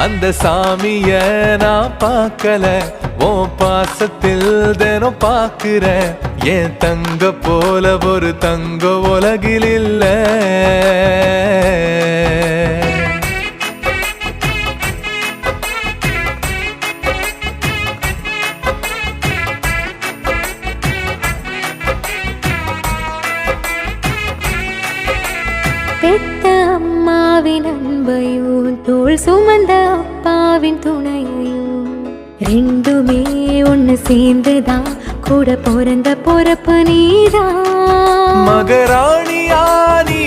அந்த சாமிய நான் பார்க்கல, உன் பாசத்தில் தினம் பார்க்கிறேன். என் தங்க போல ஒரு தங்க உலகில் இல்ல. பெத்த அம்மாவின் அன்பையும் தோள் சுமந்த அப்பாவின் துணையையும் ரெண்டுமே ஒன்னு சேர்ந்துதான் கூட பிறந்த பொறப்பு நீதான். மகராணியா நீ